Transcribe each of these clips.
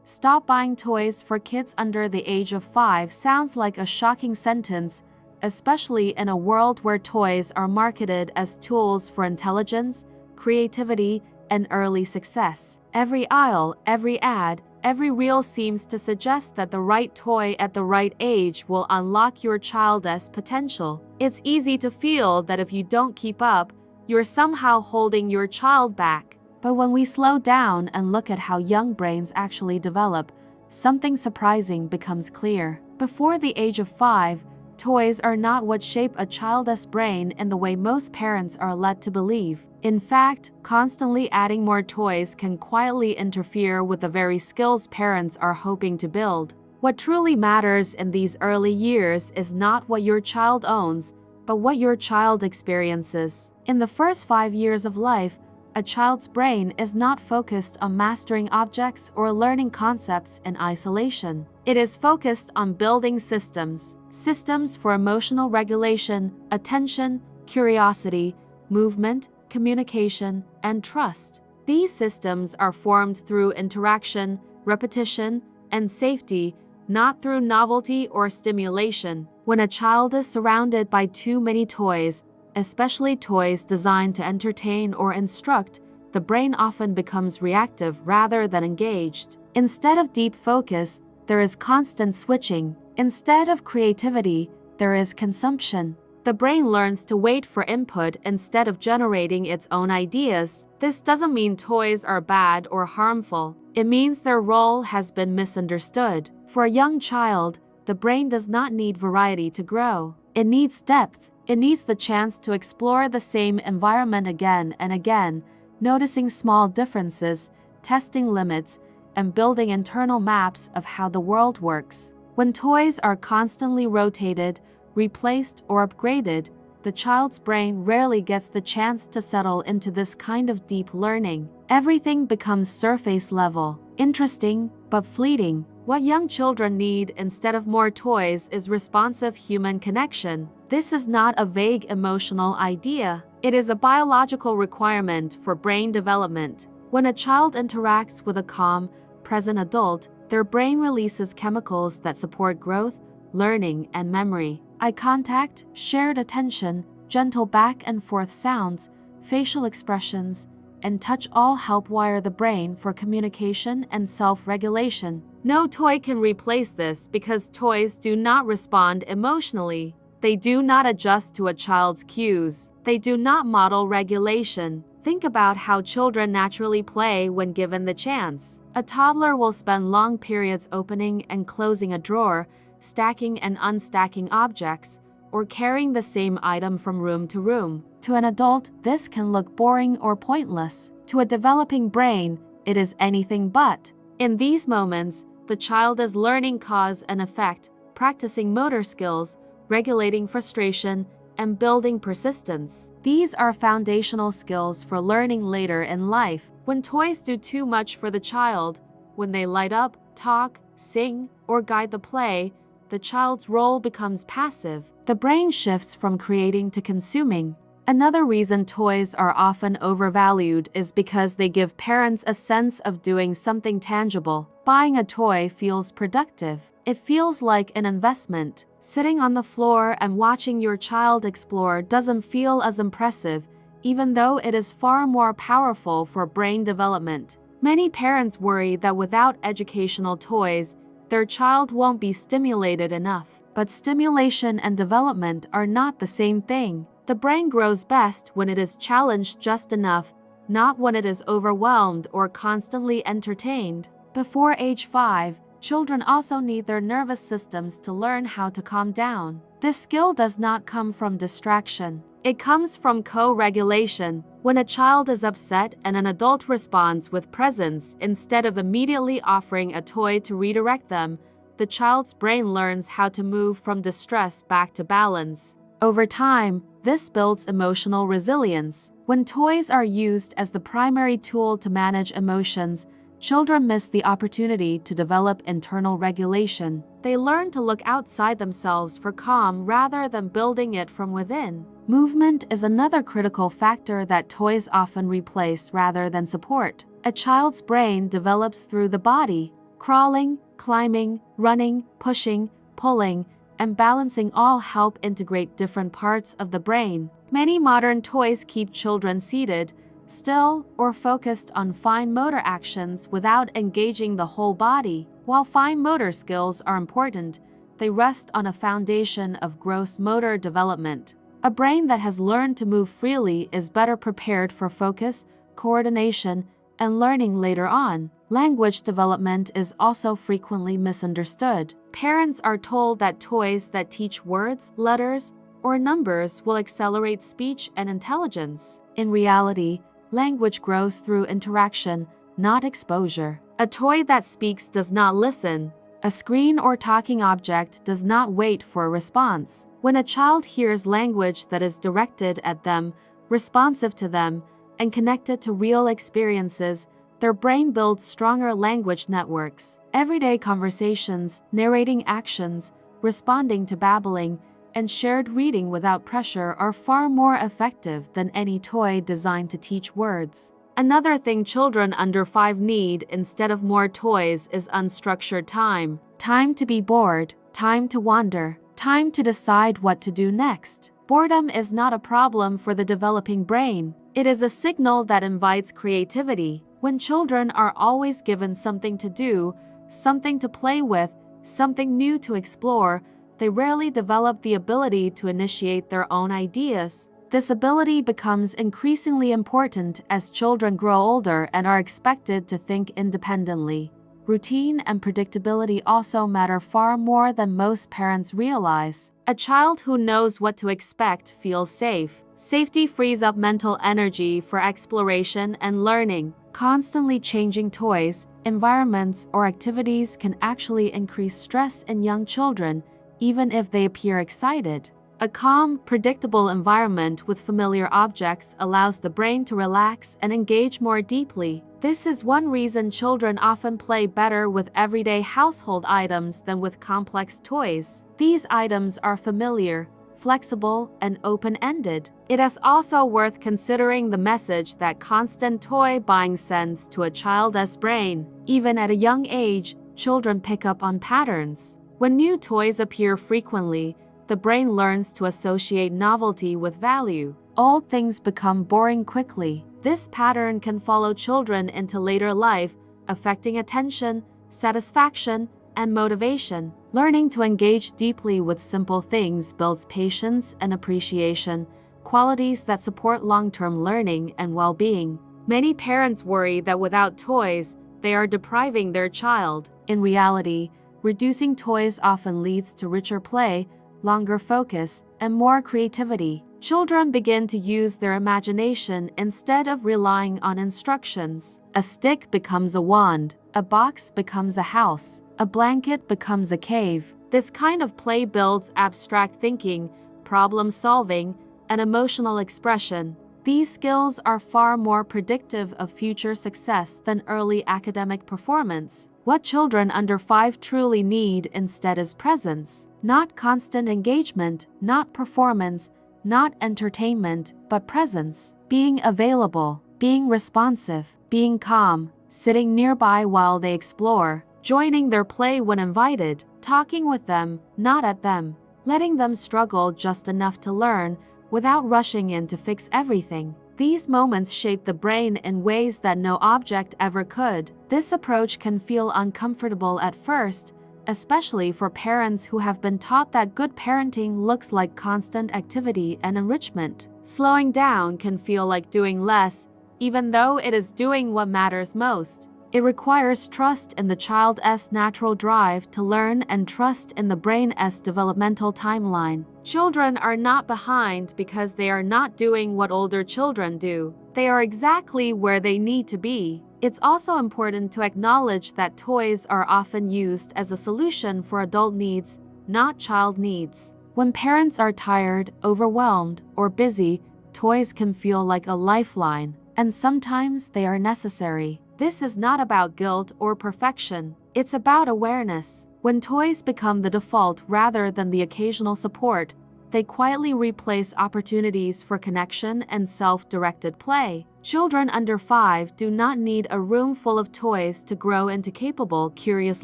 "Stop buying toys for kids under the age of 5" sounds like a shocking sentence, especially in a world where toys are marketed as tools for intelligence, creativity, and early success. Every aisle, every ad, every reel seems to suggest that the right toy at the right age will unlock your child's potential. It's easy to feel that if you don't keep up, you're somehow holding your child back. But when we slow down and look at how young brains actually develop, something surprising becomes clear. Before the age of 5, toys are not what shape a child's brain in the way most parents are led to believe. In fact, constantly adding more toys can quietly interfere with the very skills parents are hoping to build. What truly matters in these early years is not what your child owns, but what your child experiences. In the first 5 years of life, a child's brain is not focused on mastering objects or learning concepts in isolation. It is focused on building systems for emotional regulation, attention, curiosity, movement, communication, and trust. These systems are formed through interaction, repetition, and safety, not through novelty or stimulation. When a child is surrounded by too many toys, especially toys designed to entertain or instruct, the brain often becomes reactive rather than engaged. Instead of deep focus, there is constant switching. Instead of creativity, there is consumption. The brain learns to wait for input instead of generating its own ideas. This doesn't mean toys are bad or harmful. It means their role has been misunderstood. For a young child, the brain does not need variety to grow. It needs depth. It needs the chance to explore the same environment again and again, noticing small differences, testing limits, and building internal maps of how the world works. When toys are constantly rotated, replaced, or upgraded, the child's brain rarely gets the chance to settle into this kind of deep learning. Everything becomes surface level, interesting, but fleeting. What young children need instead of more toys is responsive human connection. This is not a vague emotional idea. It is a biological requirement for brain development. When a child interacts with a calm, present adult, their brain releases chemicals that support growth, learning, and memory. Eye contact, shared attention, gentle back and forth sounds, facial expressions, and touch all help wire the brain for communication and self-regulation. No toy can replace this because toys do not respond emotionally. They do not adjust to a child's cues. They do not model regulation. Think about how children naturally play when given the chance. A toddler will spend long periods opening and closing a drawer, stacking and unstacking objects, or carrying the same item from room to room. To an adult, this can look boring or pointless. To a developing brain, it is anything but. In these moments, the child is learning cause and effect, practicing motor skills, regulating frustration, and building persistence. These are foundational skills for learning later in life. When toys do too much for the child, when they light up, talk, sing, or guide the play, the child's role becomes passive. The brain shifts from creating to consuming. Another reason toys are often overvalued is because they give parents a sense of doing something tangible. Buying a toy feels productive. It feels like an investment. Sitting on the floor and watching your child explore doesn't feel as impressive, even though it is far more powerful for brain development. Many parents worry that without educational toys, their child won't be stimulated enough. But stimulation and development are not the same thing. The brain grows best when it is challenged just enough, not when it is overwhelmed or constantly entertained. Before age 5, children also need their nervous systems to learn how to calm down. This skill does not come from distraction. It comes from co-regulation. When a child is upset and an adult responds with presence instead of immediately offering a toy to redirect them, the child's brain learns how to move from distress back to balance. Over time, this builds emotional resilience. When toys are used as the primary tool to manage emotions, children miss the opportunity to develop internal regulation. They learn to look outside themselves for calm rather than building it from within. Movement is another critical factor that toys often replace rather than support. A child's brain develops through the body. Crawling, climbing, running, pushing, pulling, and balancing all help integrate different parts of the brain. Many modern toys keep children seated, still, or focused on fine motor actions without engaging the whole body. While fine motor skills are important, they rest on a foundation of gross motor development. A brain that has learned to move freely is better prepared for focus, coordination, and learning later on. Language development is also frequently misunderstood. Parents are told that toys that teach words, letters, or numbers will accelerate speech and intelligence. In reality, language grows through interaction, not exposure. A toy that speaks does not listen. A screen or talking object does not wait for a response. When a child hears language that is directed at them, responsive to them, and connected to real experiences, their brain builds stronger language networks. Everyday conversations, narrating actions, responding to babbling, and shared reading without pressure are far more effective than any toy designed to teach words. Another thing children under 5 need instead of more toys is unstructured time. Time to be bored, time to wander, time to decide what to do next. Boredom is not a problem for the developing brain. It is a signal that invites creativity. When children are always given something to do, something to play with, something new to explore, they rarely develop the ability to initiate their own ideas. This ability becomes increasingly important as children grow older and are expected to think independently. Routine and predictability also matter far more than most parents realize. A child who knows what to expect feels safe. Safety frees up mental energy for exploration and learning. Constantly changing toys, environments, or activities can actually increase stress in young children, even if they appear excited. A calm, predictable environment with familiar objects allows the brain to relax and engage more deeply. This is one reason children often play better with everyday household items than with complex toys. These items are familiar, flexible, and open-ended. It is also worth considering the message that constant toy buying sends to a child's brain. Even at a young age, children pick up on patterns. When new toys appear frequently, the brain learns to associate novelty with value. Old things become boring quickly. This pattern can follow children into later life, affecting attention, satisfaction, and motivation. Learning to engage deeply with simple things builds patience and appreciation, qualities that support long-term learning and well-being. Many parents worry that without toys, they are depriving their child. In reality, reducing toys often leads to richer play, longer focus, and more creativity. Children begin to use their imagination instead of relying on instructions. A stick becomes a wand, a box becomes a house, a blanket becomes a cave. This kind of play builds abstract thinking, problem solving, and emotional expression. These skills are far more predictive of future success than early academic performance. What children under 5 truly need instead is presence. Not constant engagement, not performance, not entertainment, but presence. Being available, being responsive, being calm, sitting nearby while they explore, joining their play when invited, talking with them, not at them, letting them struggle just enough to learn without rushing in to fix everything. These moments shape the brain in ways that no object ever could. This approach can feel uncomfortable at first, especially for parents who have been taught that good parenting looks like constant activity and enrichment. Slowing down can feel like doing less, even though it is doing what matters most. It requires trust in the child's natural drive to learn and trust in the brain's developmental timeline. Children are not behind because they are not doing what older children do. They are exactly where they need to be. It's also important to acknowledge that toys are often used as a solution for adult needs, not child needs. When parents are tired, overwhelmed, or busy, toys can feel like a lifeline, and sometimes they are necessary. This is not about guilt or perfection. It's about awareness. When toys become the default rather than the occasional support, they quietly replace opportunities for connection and self-directed play. Children under 5 do not need a room full of toys to grow into capable, curious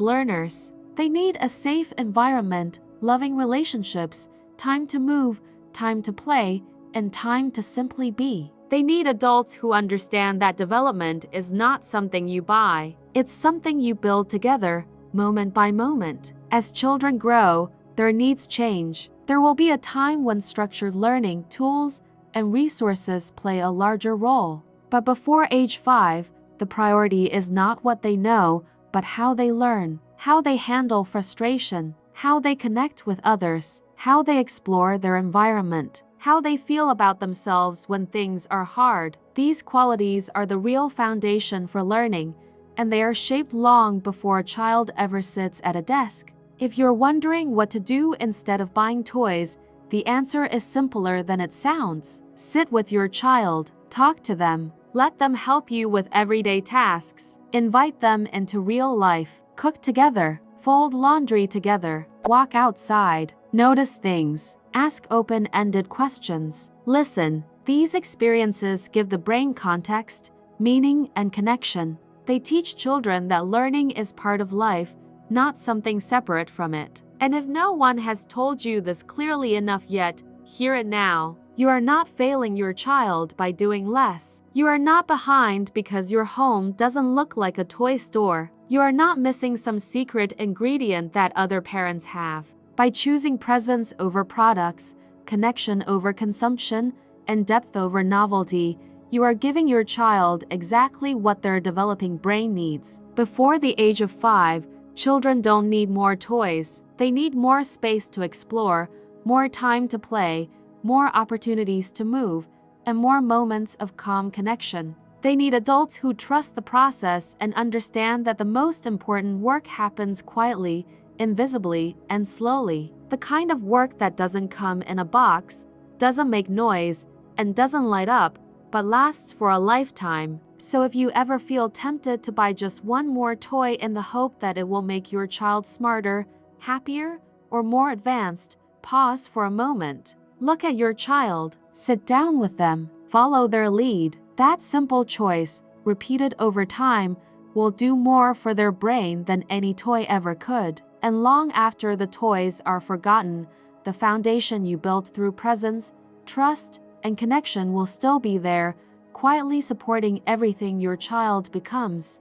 learners. They need a safe environment, loving relationships, time to move, time to play, and time to simply be. They need adults who understand that development is not something you buy. It's something you build together, moment by moment. As children grow, their needs change. There will be a time when structured learning, tools, and resources play a larger role. But before age 5, the priority is not what they know, but how they learn, how they handle frustration, how they connect with others, how they explore their environment, how they feel about themselves when things are hard. These qualities are the real foundation for learning, and they are shaped long before a child ever sits at a desk. If you're wondering what to do instead of buying toys, the answer is simpler than it sounds. Sit with your child, talk to them, let them help you with everyday tasks, invite them into real life, cook together, fold laundry together, walk outside, notice things, ask open-ended questions, listen. These experiences give the brain context, meaning, and connection. They teach children that learning is part of life, not something separate from it. And if no one has told you this clearly enough yet, hear it now. You are not failing your child by doing less. You are not behind because your home doesn't look like a toy store. You are not missing some secret ingredient that other parents have. By choosing presence over products, connection over consumption, and depth over novelty, you are giving your child exactly what their developing brain needs. Before the age of 5, children don't need more toys. They need more space to explore, more time to play, more opportunities to move, and more moments of calm connection. They need adults who trust the process and understand that the most important work happens quietly, invisibly, and slowly. The kind of work that doesn't come in a box, doesn't make noise, and doesn't light up, but lasts for a lifetime. So if you ever feel tempted to buy just one more toy in the hope that it will make your child smarter, happier, or more advanced, pause for a moment. Look at your child, sit down with them, follow their lead. That simple choice, repeated over time, will do more for their brain than any toy ever could. And long after the toys are forgotten, the foundation you built through presence, trust, and connection will still be there, quietly supporting everything your child becomes.